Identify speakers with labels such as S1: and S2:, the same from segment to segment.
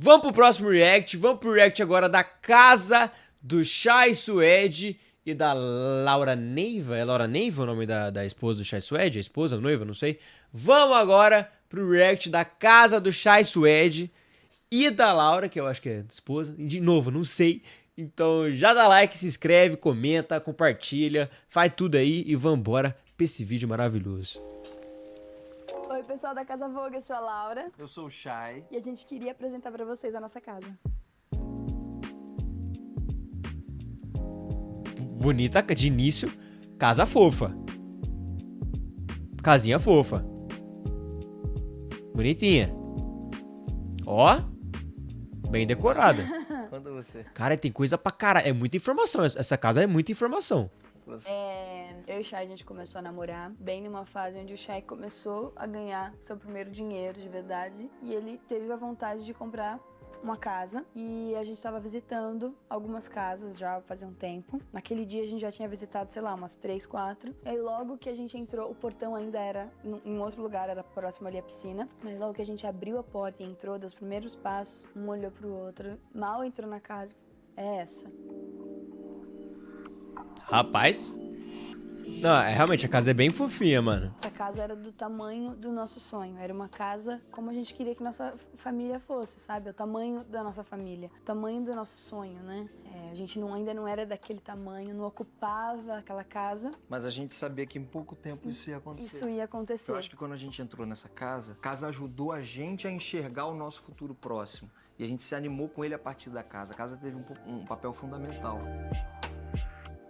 S1: Vamos pro próximo react. Vamos pro react agora da casa do Chai Suede e da Laura Neiva. É Laura Neiva o nome da esposa do Chai Suede? A esposa, a noiva, não sei. Vamos agora pro react da casa do Chai Suede e da Laura, que eu acho que é esposa. De novo, não sei. Então já dá like, se inscreve, comenta, compartilha, faz tudo aí e vambora pra esse vídeo maravilhoso.
S2: Oi, pessoal da Casa Vogue, eu sou a Laura.
S3: Eu sou o Chai.
S2: E a gente queria apresentar pra vocês a nossa casa.
S1: Bonita de início, casa fofa. Casinha fofa. Bonitinha. Ó, bem decorada.
S3: Conta você.
S1: Cara, tem coisa pra caralho. É muita informação. Essa casa é muita informação.
S2: Eu e o Chai, a gente começou a namorar bem numa fase onde o Chai começou a ganhar seu primeiro dinheiro de verdade. E ele teve a vontade de comprar uma casa. E a gente tava visitando algumas casas já fazia um tempo. Naquele dia a gente já tinha visitado, sei lá, umas 3, 4. E aí logo que a gente entrou, o portão ainda era em outro lugar, era próximo ali à piscina. Mas logo que a gente abriu a porta e entrou, deu os primeiros passos, um olhou pro outro, mal entrou na casa. É essa.
S1: Rapaz. Não, realmente, a casa é bem fofinha, mano.
S2: Essa casa era do tamanho do nosso sonho. Era uma casa como a gente queria que nossa família fosse, sabe? O tamanho da nossa família. O tamanho do nosso sonho, né? A gente ainda não era daquele tamanho, não ocupava aquela casa.
S3: Mas a gente sabia que em pouco tempo isso ia acontecer.
S2: Isso ia acontecer.
S3: Eu acho que quando a gente entrou nessa casa, a casa ajudou a gente a enxergar o nosso futuro próximo. E a gente se animou com ele a partir da casa. A casa teve um papel fundamental.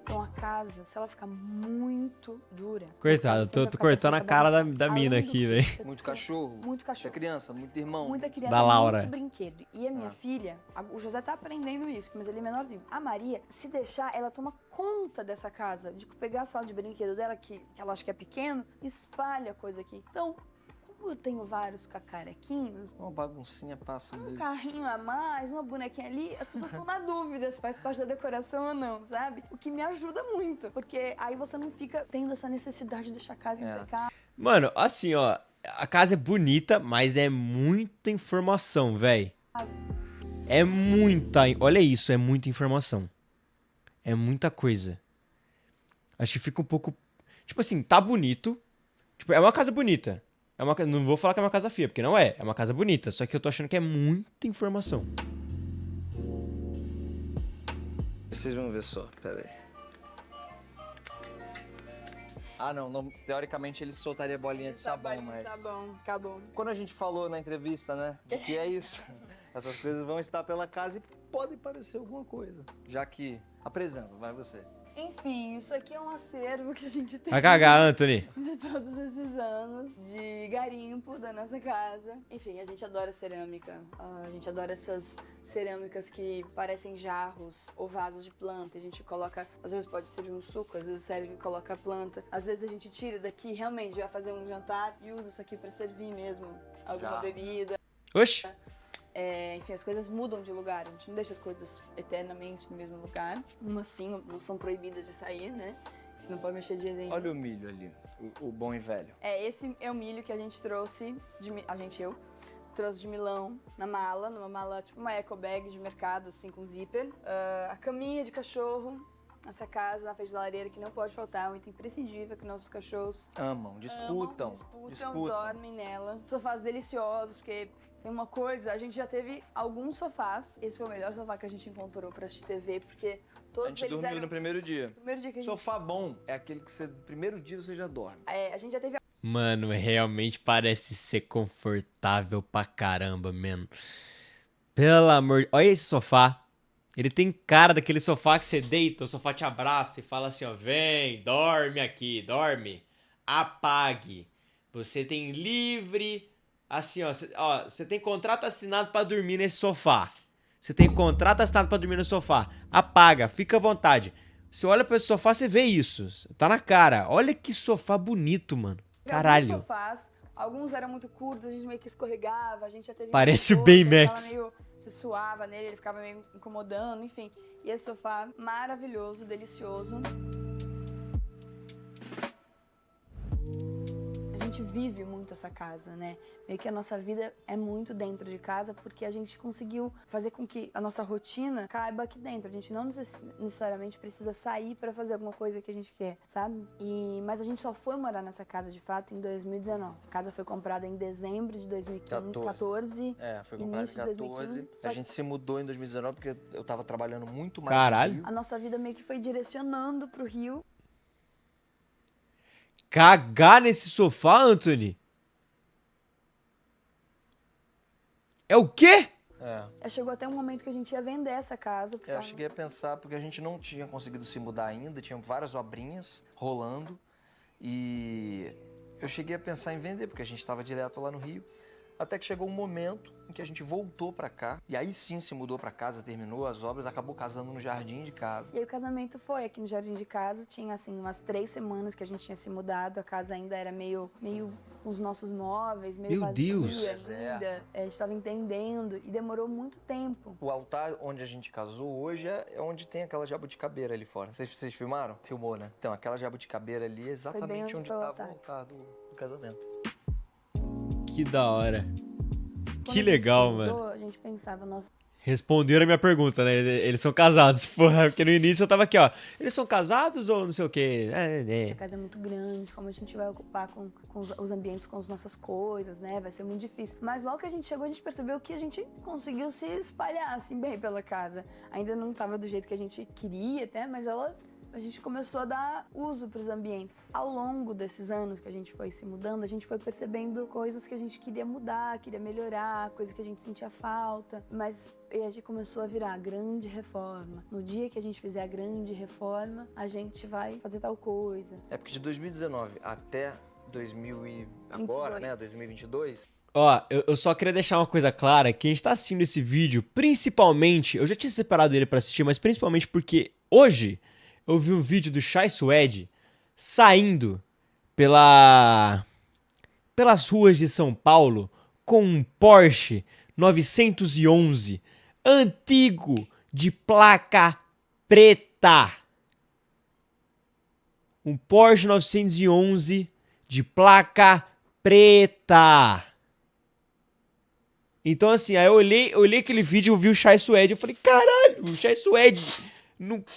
S2: Então a casa, se ela ficar muito dura...
S1: Coitado, tô cortando a cara da mina aqui, velho.
S3: Muito cachorro.
S2: Muito cachorro.
S3: Muita criança, muito irmão.
S2: Muita criança,
S1: Da Laura.
S2: muito brinquedo. E a minha filha, o José tá aprendendo isso, mas ele é menorzinho. A Maria, se deixar, ela toma conta dessa casa. De pegar a sala de brinquedo dela, que ela acha que é pequeno, espalha coisa aqui. Então, como eu tenho vários cacarequinhos,
S3: Uma baguncinha passa
S2: um
S3: dele.
S2: carrinho a mais, uma bonequinha ali, as pessoas ficam na dúvida se faz parte da decoração ou não, sabe? O que me ajuda muito, porque aí você não fica tendo essa necessidade de deixar a casa impecável.
S1: Mano, assim, ó. A casa é bonita, mas é muita informação, velho. É muita. Olha isso, é muita informação. É muita coisa. Acho que fica um pouco. Tipo assim, tá bonito. Tipo, é uma casa bonita. Não vou falar que é uma casa feia, porque não é. É uma casa bonita. Só que eu tô achando que é muita informação.
S3: Vocês vão ver só, pera aí. Ah, não, teoricamente ele soltaria bolinha de sabão, mas...
S2: Sabão, acabou.
S3: Quando a gente falou na entrevista, né, de que é isso, essas coisas vão estar pela casa e podem parecer alguma coisa. Já que... Apresenta, vai você.
S2: Enfim, isso aqui é um acervo que a gente tem
S1: Vai cagar, Anthony.
S2: de todos esses anos de garimpo da nossa casa. Enfim, a gente adora cerâmica. A gente adora essas cerâmicas que parecem jarros ou vasos de planta. A gente coloca, às vezes pode servir um suco, às vezes serve e coloca a planta. Às vezes a gente tira daqui, realmente vai fazer um jantar e usa isso aqui pra servir mesmo alguma bebida.
S1: Oxi.
S2: Enfim, as coisas mudam de lugar, a gente não deixa as coisas eternamente no mesmo lugar. Uma sim, não são proibidas de sair, né? Não pode mexer de jeito nenhum.
S3: Olha o milho ali, o bom e velho.
S2: Esse é o milho que a gente trouxe, eu trouxe de Milão, numa mala, tipo uma eco bag de mercado, assim, com zíper. A caminha de cachorro, essa casa na frente da lareira que não pode faltar, um item imprescindível que nossos cachorros
S3: Amam, disputam.
S2: dormem nela. Sofás deliciosos, porque tem uma coisa, a gente já teve alguns sofás. Esse foi o melhor sofá que a gente encontrou pra assistir TV, porque todos
S3: A gente
S2: eles
S3: dormiu
S2: eram...
S3: no primeiro dia.
S2: Primeiro dia que a gente...
S3: Sofá bom é aquele que você, no primeiro dia você já dorme.
S2: a gente já teve...
S1: Mano, realmente parece ser confortável pra caramba, mano. Pelo amor... Olha esse sofá. Ele tem cara daquele sofá que você deita, o sofá te abraça e fala assim, ó, vem, dorme aqui, dorme, apague. Você tem livre, assim, ó, você tem contrato assinado pra dormir nesse sofá. Você tem contrato assinado pra dormir no sofá. Apaga, fica à vontade. Você olha pra esse sofá, você vê isso. Tá na cara. Olha que sofá bonito, mano. Caralho.
S2: Alguns sofás, alguns eram muito curtos, a gente meio que escorregava, a gente já teve...
S1: Parece o
S2: outro,
S1: Baymax.
S2: Você suava nele, ele ficava meio incomodando, enfim. E esse sofá maravilhoso, delicioso. A gente vive muito essa casa, né? Meio que a nossa vida é muito dentro de casa porque a gente conseguiu fazer com que a nossa rotina caiba aqui dentro. A gente não necessariamente precisa sair pra fazer alguma coisa que a gente quer, sabe? Mas a gente só foi morar nessa casa de fato em 2019. A casa foi comprada em dezembro de 2014.
S3: Foi comprada em 14. A gente se mudou em 2019 porque eu tava trabalhando muito mais
S1: Caralho.
S3: no Rio.
S2: A nossa vida meio que foi direcionando pro Rio.
S1: Cagar nesse sofá, Anthony? É o quê?
S2: Chegou até um momento que a gente ia vender essa casa.
S3: Eu cheguei a pensar, porque a gente não tinha conseguido se mudar ainda, tinham várias obrinhas rolando. E eu cheguei a pensar em vender, porque a gente estava direto lá no Rio. Até que chegou um momento em que a gente voltou pra cá. E aí sim se mudou pra casa, terminou as obras, acabou casando no jardim de casa.
S2: E aí o casamento foi aqui no jardim de casa. Tinha assim umas 3 semanas que a gente tinha se mudado. A casa ainda era meio com os nossos móveis, meio
S1: Meu
S2: vazia
S1: Deus.
S2: ainda. A gente tava entendendo e demorou muito tempo.
S3: O altar onde a gente casou hoje é onde tem aquela jabuticabeira ali fora. Vocês filmaram? Filmou, né? Então, aquela jabuticabeira ali é exatamente onde
S2: foi o
S3: estava o
S2: altar.
S3: altar do casamento.
S1: Que da hora.
S2: Quando
S1: Que
S2: a gente
S1: legal,
S2: se mudou,
S1: mano.
S2: A gente pensava, nossa,
S1: Responderam a minha pergunta, né? Eles são casados. Porra, porque no início eu tava aqui, ó. Eles são casados ou não sei o quê?
S2: essa casa é muito grande, como a gente vai ocupar com os ambientes, com as nossas coisas, né? Vai ser muito difícil. Mas logo que a gente chegou, a gente percebeu que a gente conseguiu se espalhar, assim, bem pela casa. Ainda não tava do jeito que a gente queria, até, mas a gente começou a dar uso para os ambientes. Ao longo desses anos que a gente foi se mudando, a gente foi percebendo coisas que a gente queria mudar, queria melhorar, coisas que a gente sentia falta. Mas a gente começou a virar a grande reforma. No dia que a gente fizer a grande reforma, a gente vai fazer tal coisa.
S3: É porque de 2019 até 2022,
S1: Ó, eu só queria deixar uma coisa clara, que a gente tá assistindo esse vídeo, principalmente, eu já tinha separado ele pra assistir, mas principalmente porque hoje eu vi um vídeo do Chai Suede saindo pelas ruas de São Paulo com um Porsche 911 antigo de placa preta. Um Porsche 911 de placa preta. Então, assim, aí eu olhei aquele vídeo, eu vi o Chai Suede, eu falei, caralho, o Chai Suede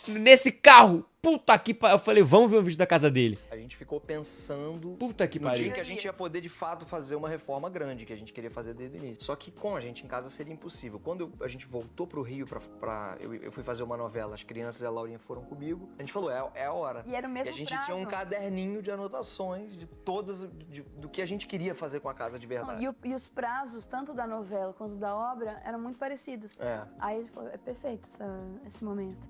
S1: nesse carro, puta que pariu. Eu falei, vamos ver o vídeo da casa dele.
S3: a gente ficou pensando
S1: Puta que
S3: no dia
S1: pariu.
S3: que a gente ia poder de fato fazer uma reforma grande, que a gente queria fazer desde o início. Só que com a gente em casa seria impossível. Quando a gente voltou pro Rio eu fui fazer uma novela, as crianças e a Laurinha foram comigo, a gente falou, é a hora.
S2: E era o mesmo
S3: E a gente
S2: prazo.
S3: tinha um caderninho de anotações de todas, do que a gente queria fazer com a casa de verdade.
S2: E os prazos, tanto da novela quanto da obra, eram muito parecidos. Aí ele falou, é perfeito esse momento.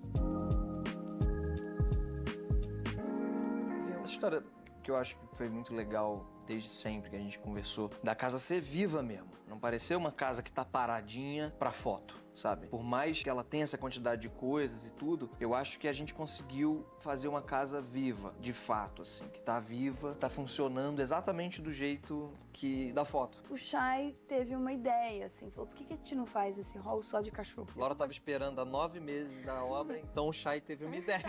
S3: Essa história que eu acho que foi muito legal desde sempre que a gente conversou, da casa ser viva mesmo. Não parecer uma casa que tá paradinha pra foto, sabe? Por mais que ela tenha essa quantidade de coisas e tudo, eu acho que a gente conseguiu fazer uma casa viva, de fato, assim, que tá viva, tá funcionando exatamente do jeito da foto.
S2: O Chai teve uma ideia, assim, falou, por que a gente não faz esse hall só de cachorro?
S3: Laura tava esperando há 9 meses na obra, então o Chay teve uma ideia.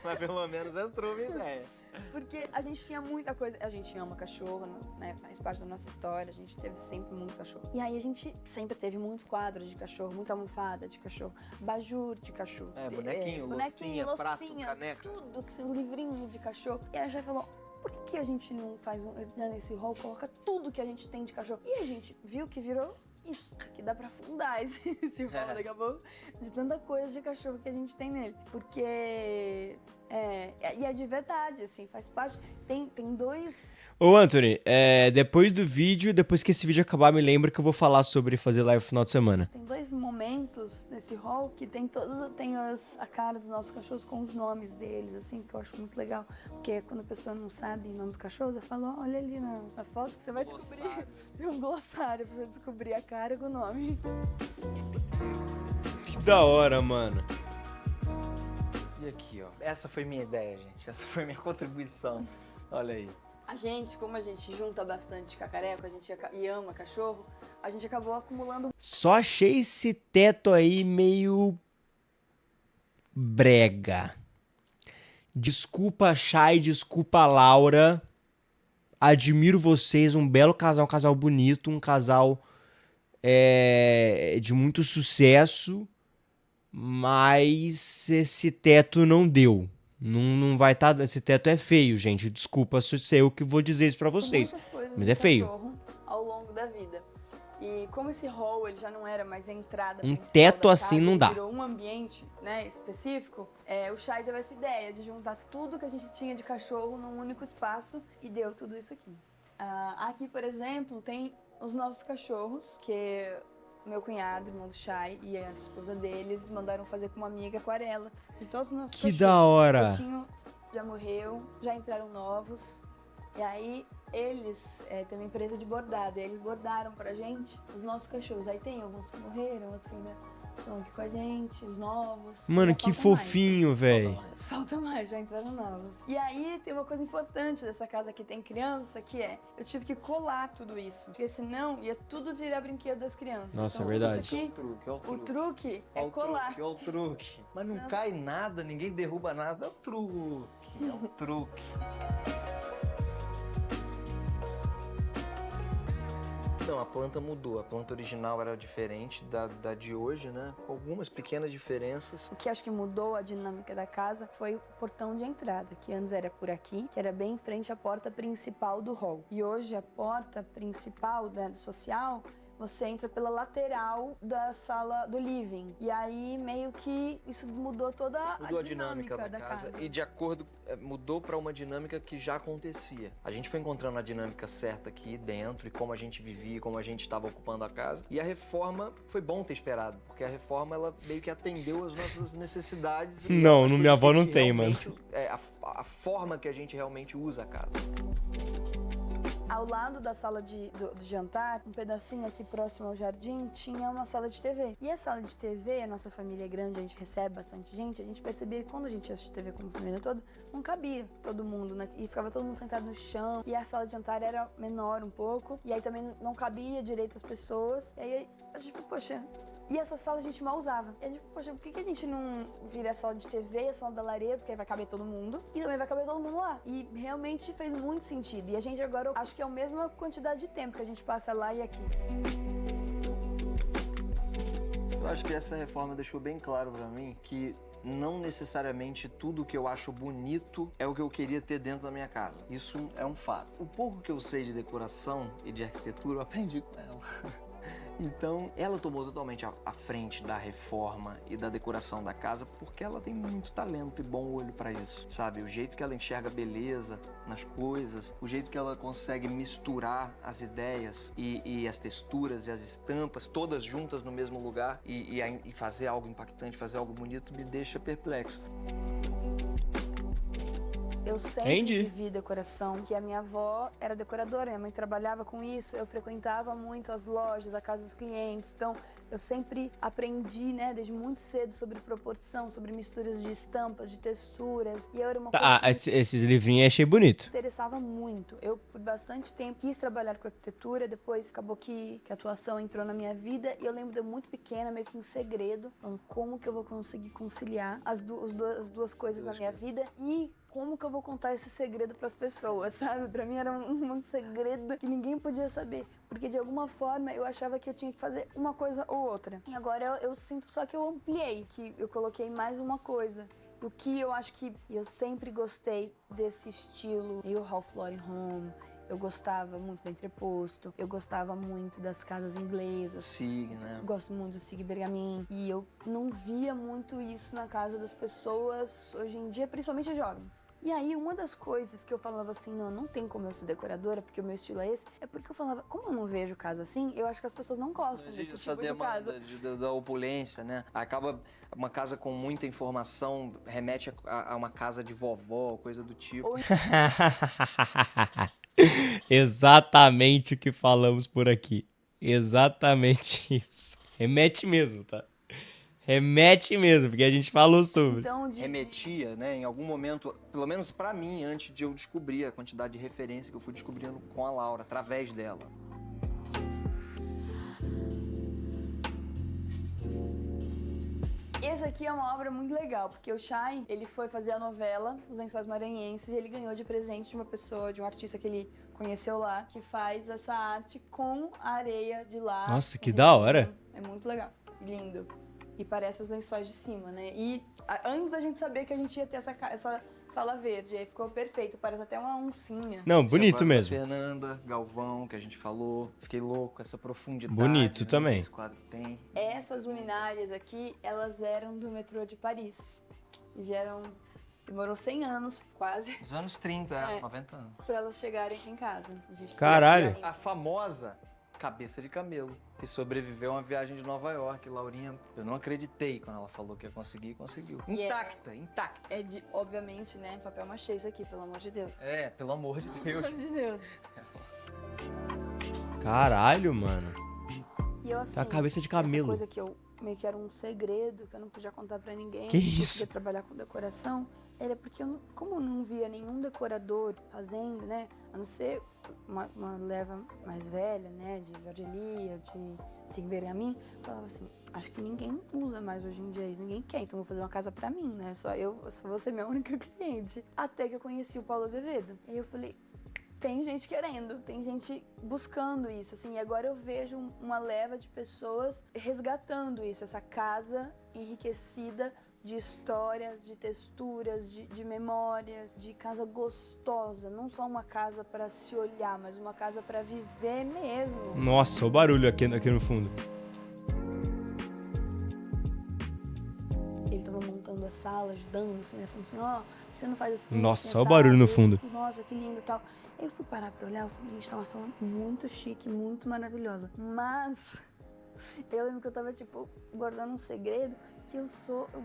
S3: Mas pelo menos entrou uma ideia.
S2: Porque a gente tinha muita coisa, a gente ama cachorro, né? Faz parte da nossa história, a gente teve sempre muito cachorro. E aí a gente sempre teve muito quadro de cachorro, muita almofada de cachorro, bajur de cachorro.
S3: Bonequinho, loucinha, prato, caneca.
S2: Tudo, um livrinho de cachorro. E aí a gente falou, por que a gente não faz nesse hall, coloca tudo que a gente tem de cachorro? E a gente viu que virou isso, que dá pra afundar esse hall daqui a pouco, de tanta coisa de cachorro que a gente tem nele. Porque... e é de verdade, assim, faz parte. Tem dois...
S1: Ô, Anthony, depois do vídeo, depois que esse vídeo acabar, me lembra que eu vou falar sobre fazer live no final de semana.
S2: Tem dois momentos nesse hall que tem a cara dos nossos cachorros com os nomes deles, assim, que eu acho muito legal. Porque quando a pessoa não sabe o nome dos cachorros, eu falo, olha ali na foto que você vai descobrir. Tem um glossário pra você descobrir a cara com o nome.
S1: Que da hora, mano.
S3: E aqui, ó. Essa foi minha ideia, gente. Essa foi minha contribuição. Olha aí.
S2: A gente, como a gente junta bastante cacareco, e ama cachorro, a gente acabou acumulando...
S1: Só achei esse teto aí meio... brega. Desculpa, Chay, desculpa, Laura. admiro vocês, um belo casal, um casal bonito, um casal de muito sucesso, mas esse teto não deu. Não vai estar. Esse teto é feio, gente. Desculpa se eu que vou dizer isso pra vocês.
S2: Muitas coisas
S1: Mas
S2: de
S1: é feio.
S2: cachorro ao longo da vida. E como esse hall ele já não era mais a entrada
S1: Um
S2: principal
S1: teto
S2: da
S1: assim
S2: casa,
S1: não
S2: ele
S1: dá.
S2: virou um ambiente, né, específico, o Chay teve essa ideia de juntar tudo que a gente tinha de cachorro num único espaço e deu tudo isso aqui. Aqui, por exemplo, tem os nossos cachorros, que meu cunhado, irmão do Chay, e a esposa dele, eles mandaram fazer com uma amiga aquarela de todos os nossos
S1: Que
S2: cachorros.
S1: da hora!
S2: O Coutinho já morreu, já entraram novos. E aí, eles têm uma empresa de bordado, e eles bordaram pra gente os nossos cachorros. Aí tem alguns que morreram, outros que ainda estão aqui com a gente, os novos.
S1: Mano,
S2: Já
S1: que
S2: faltam mais.
S1: fofinho, velho.
S2: Falta mais, já entraram novos. E aí, tem uma coisa importante dessa casa que tem criança, que eu tive que colar tudo isso. Porque senão, ia tudo virar brinquedo das crianças.
S1: Nossa,
S2: Então,
S1: é verdade.
S2: Isso aqui, o truque é colar.
S3: É o truque. Mas não cai nada, ninguém derruba nada. É o truque, é o truque. Não, a planta mudou. A planta original era diferente da de hoje, né? Com algumas pequenas diferenças.
S2: O que acho que mudou a dinâmica da casa foi o portão de entrada, que antes era por aqui, que era bem em frente à porta principal do hall. E hoje a porta principal, né, do social, você entra pela lateral da sala do living. E aí meio que isso mudou toda
S3: Mudou a dinâmica da casa. E de acordo, mudou para uma dinâmica que já acontecia. A gente foi encontrando a dinâmica certa aqui dentro e como a gente vivia, como a gente estava ocupando a casa. E a reforma foi bom ter esperado, porque a reforma ela meio que atendeu as nossas necessidades.
S1: Não,
S3: as
S1: no minha
S3: coisas
S1: avó
S3: que
S1: não tem, mano.
S3: A forma que a gente realmente usa a casa.
S2: Ao lado da sala do jantar, um pedacinho aqui próximo ao jardim, tinha uma sala de TV. E a sala de TV, a nossa família é grande, a gente recebe bastante gente, a gente percebia que quando a gente assiste TV como família toda, não cabia todo mundo, né? E ficava todo mundo sentado no chão, e a sala de jantar era menor um pouco, e aí também não cabia direito as pessoas. E aí a gente falou, poxa... E essa sala a gente mal usava. E a gente, poxa, por que a gente não vira a sala de TV, a sala da lareira, porque aí vai caber todo mundo, e também vai caber todo mundo lá. E realmente fez muito sentido. E a gente agora, acho que é a mesma quantidade de tempo que a gente passa lá e aqui.
S3: Eu acho que essa reforma deixou bem claro pra mim que não necessariamente tudo que eu acho bonito é o que eu queria ter dentro da minha casa. Isso é um fato. O pouco que eu sei de decoração e de arquitetura, eu aprendi com ela. Então, ela tomou totalmente a frente da reforma e da decoração da casa porque ela tem muito talento e bom olho pra isso, sabe? O jeito que ela enxerga beleza nas coisas, o jeito que ela consegue misturar as ideias e as texturas e as estampas todas juntas no mesmo lugar e fazer algo impactante, fazer algo bonito, me deixa perplexo.
S2: Eu sempre
S1: Entendi.
S2: vivi decoração, que a minha avó era decoradora, minha mãe trabalhava com isso, eu frequentava muito as lojas, a casa dos clientes, então eu sempre aprendi, né, desde muito cedo sobre proporção, sobre misturas de estampas, de texturas, e eu era uma coisa que
S1: Esses livrinhos eu achei bonito.
S2: me interessava muito. Eu, por bastante tempo, quis trabalhar com arquitetura, depois acabou que a atuação entrou na minha vida, e eu lembro de eu muito pequena, meio que em segredo, falando como que eu vou conseguir conciliar as duas coisas na minha vida, e como que eu vou contar esse segredo pras pessoas, sabe? Pra mim era um segredo que ninguém podia saber, porque de alguma forma eu achava que eu tinha que fazer uma coisa ou outra. E agora eu sinto só que eu ampliei, que eu coloquei mais uma coisa. O que eu acho que eu sempre gostei desse estilo, meio Ralph Lauren Home. Eu gostava muito do entreposto, eu gostava muito das casas inglesas.
S3: SIG, né?
S2: Eu gosto muito do SIG Bergamin. E eu não via muito isso na casa das pessoas hoje em dia, principalmente jovens. E aí, uma das coisas que eu falava assim, não tem como eu ser decoradora, porque o meu estilo é esse, é porque eu falava, como eu não vejo casa assim, eu acho que as pessoas não gostam
S3: Não
S2: desse
S3: existe essa
S2: tipo de casa.
S3: demanda da opulência, né? Acaba uma casa com muita informação, remete a uma casa de vovó, coisa do tipo.
S2: Ou
S1: Exatamente o que falamos por aqui. Exatamente isso. Remete mesmo, tá? Remete mesmo, porque a gente falou sobre.
S2: então,
S3: Remetia, né, em algum momento, pelo menos pra mim, antes de eu descobrir a quantidade de referência que eu fui descobrindo com a Laura, através dela.
S2: Esse aqui é uma obra muito legal, porque o Chay, ele foi fazer a novela Os Lençóis Maranhenses e ele ganhou de presente de uma pessoa, de um artista que ele conheceu lá, que faz essa arte com a areia de lá.
S1: Nossa, que da hora.
S2: É muito legal, lindo. E parece os lençóis de cima, né? E antes da gente saber que a gente ia ter essa sala verde, aí ficou perfeito, parece até uma oncinha.
S1: Não, bonito
S3: Esse é o quadro
S1: mesmo.
S3: da Fernanda, Galvão, que a gente falou. Fiquei louco, essa profundidade.
S1: Bonito
S3: né,
S1: também.
S3: que esse quadro tem.
S2: Essas luminárias aqui, elas eram do metrô de Paris. E demorou 100 anos, quase,
S3: Nos anos 30, 90 anos.
S2: pra elas chegarem aqui em casa. A gente
S1: Caralho.
S3: A famosa cabeça de camelo, que sobreviveu a uma viagem de Nova York. Laurinha, eu não acreditei quando ela falou que ia conseguir e conseguiu. Intacta, intacta.
S2: É de, obviamente, né, papel machê isso aqui, pelo amor de Deus.
S3: É, pelo amor de
S2: Pelo
S3: Deus.
S2: amor de Deus.
S1: Caralho, mano.
S2: E eu, assim,
S1: Tá a cabeça de
S2: essa
S1: camelo.
S2: coisa que eu meio que era um segredo, que eu não podia contar pra ninguém.
S1: Que
S2: eu
S1: isso?
S2: podia trabalhar com decoração. Era porque, como eu não via nenhum decorador fazendo, né? A não ser uma leva mais velha, né? De Jorge Elia, de Sigber Yamin. Eu falava assim, acho que ninguém usa mais hoje em dia isso. Ninguém quer, então vou fazer uma casa pra mim, né? Só vou ser minha única cliente. Até que eu conheci o Paulo Azevedo. E aí eu falei, tem gente querendo, tem gente buscando isso, assim, e agora eu vejo uma leva de pessoas resgatando isso, essa casa enriquecida de histórias, de texturas, de memórias, de casa gostosa, não só uma casa para se olhar, mas uma casa para viver mesmo.
S1: Nossa, o barulho aqui no fundo.
S2: Ele tava montando a sala, ajudando, assim, né, falando assim, ó, você não faz assim.
S1: Nossa,
S2: assim,
S1: olha o barulho no
S2: assado.
S1: fundo.
S2: Tipo, nossa, que lindo e tal. Aí eu fui parar pra olhar, eu falei, gente, tá uma sala muito chique, muito maravilhosa. Mas eu lembro que eu tava, tipo, guardando um segredo, que eu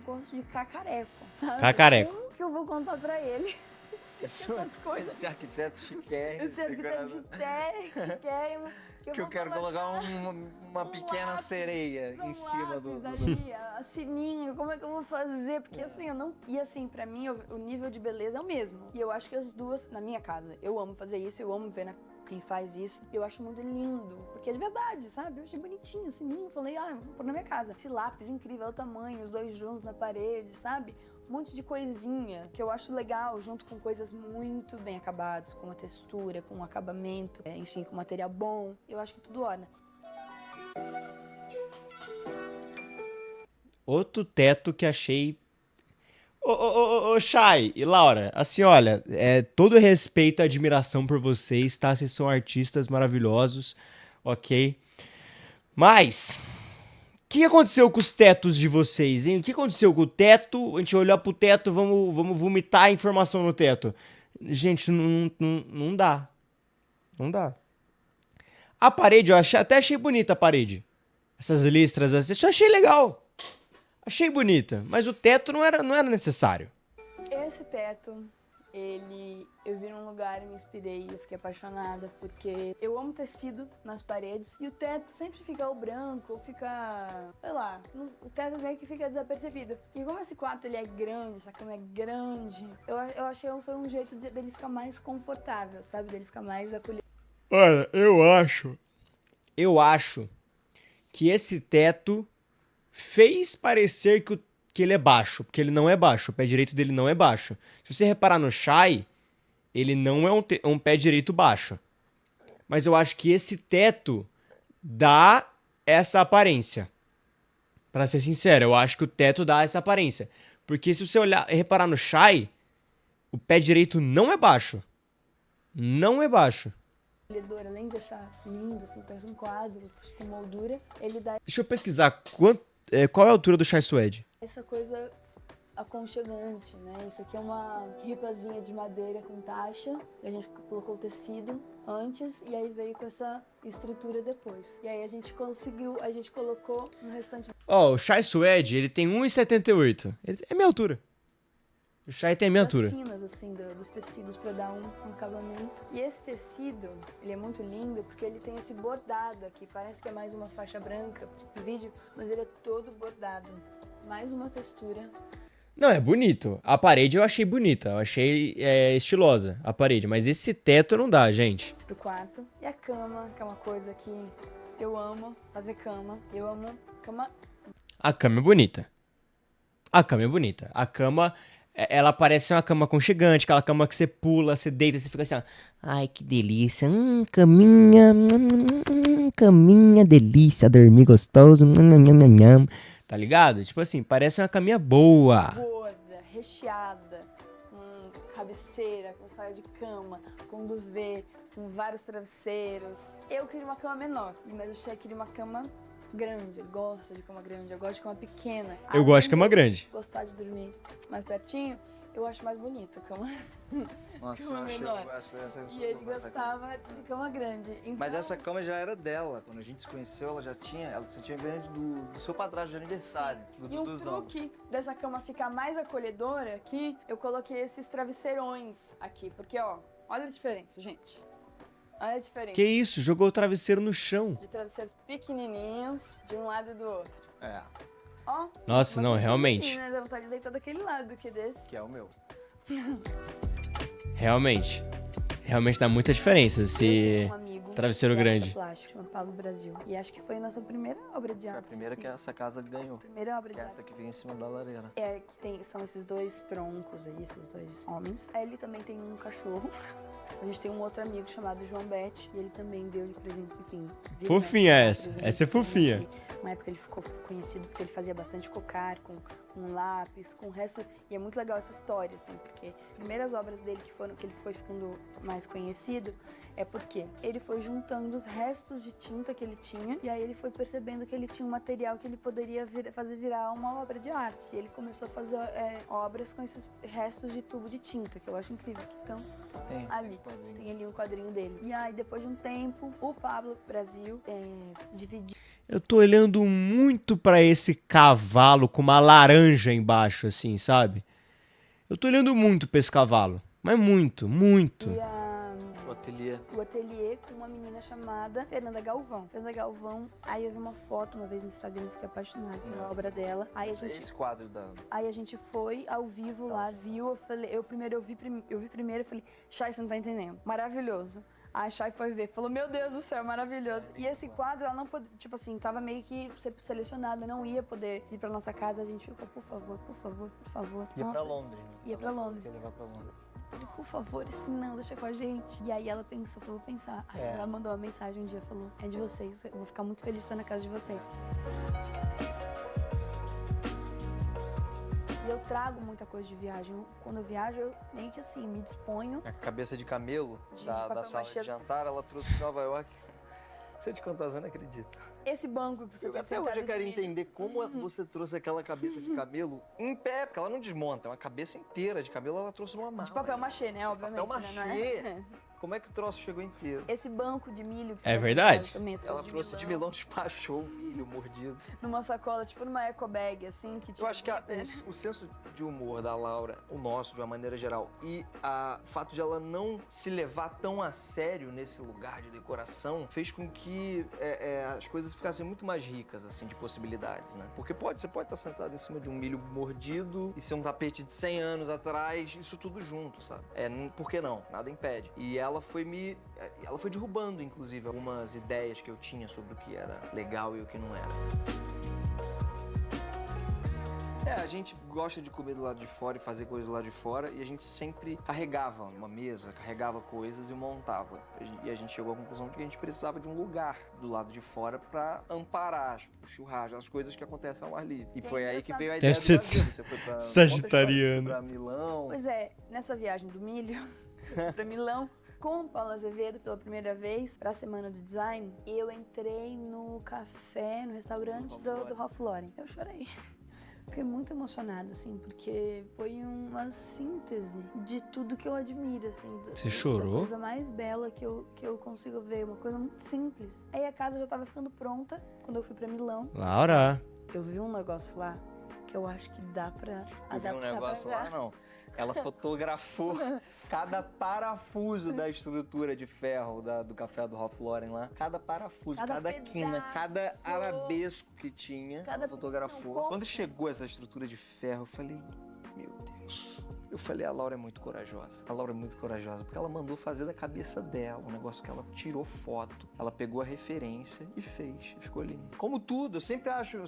S2: gosto de cacareco, sabe?
S1: Cacareco.
S2: Como que eu vou contar pra ele essas coisas?
S3: Esse arquiteto chiquérrimo.
S2: Esse arquiteto chiquérrimo,
S3: Que eu quero colocar uma pequena
S2: lápis,
S3: sereia em cima do...
S2: ali, a sininho, como é que eu vou fazer? Porque assim, eu não... E assim, pra mim, o nível de beleza é o mesmo. E eu acho que as duas, na minha casa, eu amo fazer isso, eu amo ver quem faz isso. Eu acho muito lindo, porque é de verdade, sabe? Eu achei bonitinho, sininho, falei, vou pôr na minha casa. Esse lápis incrível, é o tamanho, os dois juntos na parede, sabe? Um monte de coisinha que eu acho legal, junto com coisas muito bem acabadas, com uma textura, com um acabamento, enfim, com material bom. Eu acho que tudo orna.
S1: Outro teto que achei... Ô, Chay e Laura, assim, olha, todo respeito e admiração por vocês, tá? Vocês são artistas maravilhosos, ok? Mas... O que aconteceu com os tetos de vocês, hein? O que aconteceu com o teto? A gente olhar pro teto, vamos vomitar a informação no teto. Gente, não dá. Não dá. A parede, eu até achei bonita a parede. Essas listras assim, eu achei legal. Achei bonita. Mas o teto não era necessário.
S2: Esse teto, eu vi num lugar e me inspirei, eu fiquei apaixonada, porque eu amo tecido nas paredes e o teto sempre fica o branco, fica, sei lá, o teto meio que fica desapercebido. E como esse quarto ele é grande, essa cama é grande, eu achei que foi um jeito dele ficar mais confortável, sabe? Dele ficar mais acolhido.
S1: Olha, eu acho que esse teto fez parecer que ele é baixo, porque ele não é baixo, o pé direito dele não é baixo. Se você reparar no Chay, ele não é um pé direito baixo. Mas eu acho que esse teto dá essa aparência. Pra ser sincero, eu acho que o teto dá essa aparência. Porque se você reparar no Chay, o pé direito não é baixo. Não é baixo.
S2: Além de deixar lindo, assim, parece um quadro com moldura, ele dá
S1: Deixa eu pesquisar qual é a altura do Chay Suede.
S2: essa coisa aconchegante, né? Isso aqui é uma ripazinha de madeira com taxa, e a gente colocou o tecido antes e aí veio com essa estrutura depois. E aí a gente colocou no restante.
S1: Ó, o Chay Suede, ele tem 1,78. Ele é minha altura. O Chay tem a minha altura.
S2: As quinas, assim, dos tecidos pra dar um acabamento. E esse tecido, ele é muito lindo porque ele tem esse bordado aqui. Parece que é mais uma faixa branca no vídeo, mas ele é todo bordado. Mais uma textura.
S1: Não, é bonito. A parede eu achei bonita. Eu achei estilosa, a parede. Mas esse teto não dá, gente.
S2: Pro quarto. E a cama, que é uma coisa que eu amo fazer cama. Eu amo cama.
S1: A cama é bonita. A cama é bonita. A cama, ela parece uma cama aconchegante, aquela cama que você pula, você deita, você fica assim, ó. Ai, que delícia. Caminha. Caminha, delícia, dormir gostoso. Tá ligado? Tipo assim, parece uma caminha boa.
S2: Gorda, recheada, com cabeceira, com saia de cama, com duvet, com vários travesseiros. Eu queria uma cama menor, mas o Chay queria uma cama grande. Ele gosta de cama grande, eu gosto de cama pequena.
S1: Eu gosto de cama grande.
S2: Gostar de dormir mais pertinho, eu acho mais bonita a cama.
S3: Nossa,
S2: Cama
S3: eu achei
S2: menor.
S3: essa eu
S2: E ele
S3: sou essa cama.
S2: gostava de cama grande. Então,
S3: Mas essa cama já era dela. Quando a gente se conheceu, você tinha ganho do seu padrasto de aniversário, do
S2: E um
S3: Duduzão.
S2: truque dessa cama ficar mais acolhedora aqui, eu coloquei esses travesseirões aqui. Porque, ó, olha a diferença, gente. Olha a diferença.
S1: Que isso? Jogou o travesseiro no chão.
S2: De travesseiros pequenininhos, de um lado e do outro.
S3: É,
S2: Ó.
S1: Nossa,
S2: dá
S1: não,
S2: vontade de
S1: realmente.
S2: dormir, né? Dá vontade de deitar daquele lado do que desse.
S3: que é o meu.
S1: Realmente. Realmente dá muita diferença
S2: Eu
S1: esse
S2: tenho um amigo
S1: travesseiro
S2: que é
S1: grande.
S2: plástico, chama Pablo Brasil. E acho que foi a nossa primeira obra de
S3: Foi a
S2: arte.
S3: primeira
S2: assim.
S3: que essa casa ganhou.
S2: Primeira obra
S3: Que
S2: de
S3: é
S2: arte.
S3: essa que fica em cima da lareira.
S2: É, que tem, são esses dois troncos aí, esses dois homens. Aí ele também tem um cachorro. A gente tem um outro amigo chamado João Bet, e ele também deu de presente, enfim. viu,
S1: Fofinha
S2: né,
S1: essa.
S2: presente
S1: Essa é
S2: pra
S1: fofinha.
S2: ele. Uma época ele ficou conhecido porque ele fazia bastante cocar com lápis, com o resto. E é muito legal essa história, assim, porque primeiras obras dele que ele foi ficando mais conhecido é porque ele foi juntando os restos de tinta que ele tinha, e aí ele foi percebendo que ele tinha um material que ele poderia fazer virar uma obra de arte. E ele começou a fazer obras com esses restos de tubo de tinta, que eu acho incrível. Então,
S3: Tem.
S2: ali,
S3: quadrinho.
S2: tem ali o quadrinho dele. E aí, depois de um tempo, o Pablo Brasil dividiu.
S1: Eu tô olhando muito pra esse cavalo com uma laranja embaixo, assim, sabe? Eu tô olhando muito pra esse cavalo. Mas muito, muito.
S2: E
S3: O ateliê.
S2: o ateliê com uma menina chamada Fernanda Galvão. Fernanda Galvão, aí eu vi uma foto uma vez no Instagram e fiquei apaixonada pela obra dela. Aí a gente,
S3: Esse quadro da...
S2: aí a gente foi ao vivo lá, viu, eu vi primeiro, eu falei, Chay, você não tá entendendo. Maravilhoso. A Chay foi ver, falou, meu Deus do céu, maravilhoso. E esse quadro, ela não podia, tipo assim, tava meio que selecionada, não ia poder ir pra nossa casa. A gente ficou, por favor, por favor, por favor.
S3: Ia
S2: Nossa,
S3: pra Londres. Né?
S2: Ia pra Londres.
S3: Ia levar pra Londres.
S2: Falei, por favor, esse não, deixa com a gente. E aí ela pensou, falou, vou pensar. Aí ela mandou uma mensagem um dia, falou, é de vocês, eu vou ficar muito feliz de estar na casa de vocês. E eu trago muita coisa de viagem. Quando eu viajo, eu meio que assim, me disponho.
S3: A cabeça de camelo
S2: De
S3: da
S2: papel
S3: sala
S2: machê.
S3: de jantar, ela trouxe de Nova York. Se eu te contar, você não acredita.
S2: Esse banco que você
S3: Eu
S2: tá
S3: até hoje
S2: sentado
S3: eu quero
S2: de milho.
S3: entender como você trouxe aquela cabeça de camelo em pé, porque ela não desmonta, é uma cabeça inteira de camelo, ela trouxe numa mala.
S2: De papel machê, né? Obviamente.
S3: Papel
S2: né? Não
S3: machê.
S2: é?
S3: Como é que o troço chegou inteiro?
S2: Esse banco de milho que
S1: É
S2: você tá
S1: verdade.
S2: sentado também,
S3: Ela trouxe de Milão, despachou o milho mordido.
S2: numa sacola, tipo numa eco bag, assim, que
S3: Eu
S2: tinha.
S3: acho que o senso de humor da Laura, o nosso de uma maneira geral, e o fato de ela não se levar tão a sério nesse lugar de decoração, fez com que as coisas ficassem muito mais ricas, assim, de possibilidades, né? Porque você pode estar sentado em cima de um milho mordido e ser um tapete de 100 anos atrás, isso tudo junto, sabe? Por que não? Nada impede. E ela foi derrubando, inclusive, algumas ideias que eu tinha sobre o que era legal e o que não era. A gente gosta de comer do lado de fora e fazer coisas do lado de fora, e a gente sempre carregava uma mesa, carregava coisas e montava. E a gente chegou à conclusão de que a gente precisava de um lugar do lado de fora pra amparar o churrasco, as coisas que acontecem ao ar livre. E foi aí que veio a ideia
S1: Deve
S3: do
S1: ser
S3: Brasil. Você foi pra
S1: sagitariano.
S3: Pra Milão.
S2: Pois é, nessa viagem do milho, eu fui pra Milão com o Paulo Azevedo pela primeira vez pra Semana do Design. Eu entrei no café, no restaurante do Ralph Lauren. Eu chorei. Fiquei muito emocionada, assim, porque foi uma síntese de tudo que eu admiro, assim.
S1: Você chorou?
S2: Da coisa mais bela que eu consigo ver, uma coisa muito simples. Aí a casa já tava ficando pronta quando eu fui pra Milão.
S1: Laura.
S2: Eu vi um negócio lá que eu acho que dá pra
S3: Eu vi um
S2: adaptar
S3: negócio
S2: pra
S3: lá, não. Ela fotografou cada parafuso da estrutura de ferro do café do Ralph Lauren lá. Cada parafuso, cada quina, cada arabesco que tinha, ela fotografou.
S2: ponto.
S3: Quando chegou essa estrutura de ferro, eu falei, meu Deus, Eu falei, a Laura é muito corajosa. A Laura é muito corajosa, porque ela mandou fazer da cabeça dela, um negócio que ela tirou foto, ela pegou a referência e fez, e ficou lindo. Como tudo, eu sempre acho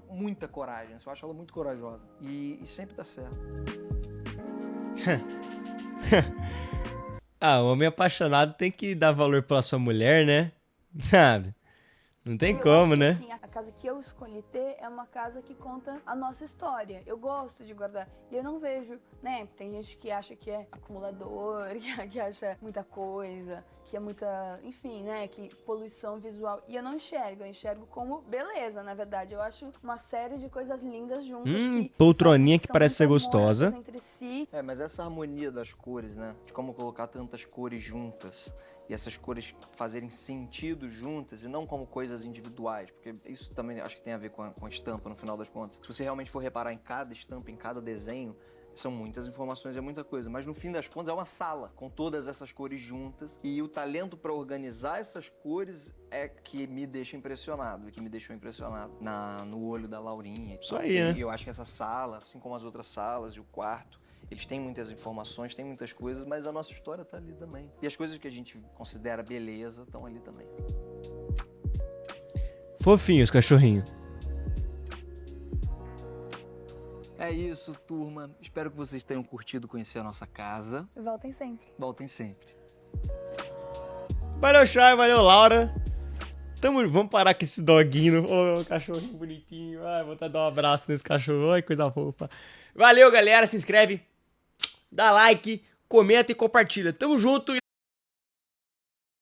S3: muita coragem, eu acho ela muito corajosa. E sempre dá certo.
S1: Ah, o homem apaixonado tem que dar valor pra sua mulher, né? Sabe? Não tem
S2: Eu
S1: como,
S2: acho que,
S1: né?
S2: assim, a casa que eu escolhi ter é uma casa que conta a nossa história. Eu gosto de guardar. E eu não vejo, né? Tem gente que acha que é acumulador, que acha muita coisa, que é muita, enfim, né? Que poluição visual. E eu não enxergo, eu enxergo como beleza, na verdade. Eu acho uma série de coisas lindas juntas.
S1: Poltroninha que
S2: são
S1: parece ser
S2: muito
S1: gostosa.
S2: harmônicas entre si.
S3: Mas essa harmonia das cores, né? De como colocar tantas cores juntas. E essas cores fazerem sentido juntas e não como coisas individuais, porque isso também acho que tem a ver com a estampa no final das contas. Se você realmente for reparar em cada estampa, em cada desenho, são muitas informações, é muita coisa, mas no fim das contas é uma sala com todas essas cores juntas e o talento para organizar essas cores é que me deixa impressionado, que me deixou impressionado no olho da Laurinha.
S1: Isso aí, né?
S3: E eu acho que essa sala, assim como as outras salas e o quarto, eles têm muitas informações, têm muitas coisas, mas a nossa história tá ali também. E as coisas que a gente considera beleza estão ali também.
S1: Fofinho os cachorrinhos.
S3: É isso, turma. Espero que vocês tenham curtido conhecer a nossa casa.
S2: Voltem sempre.
S3: Voltem sempre.
S1: Valeu, Chay, valeu, Laura. Vamos parar com esse doguinho. Ô, cachorrinho bonitinho. Ai, vou até dar um abraço nesse cachorro. Ai, coisa fofa. Valeu, galera. Se inscreve, dá like, comenta e compartilha. Tamo junto.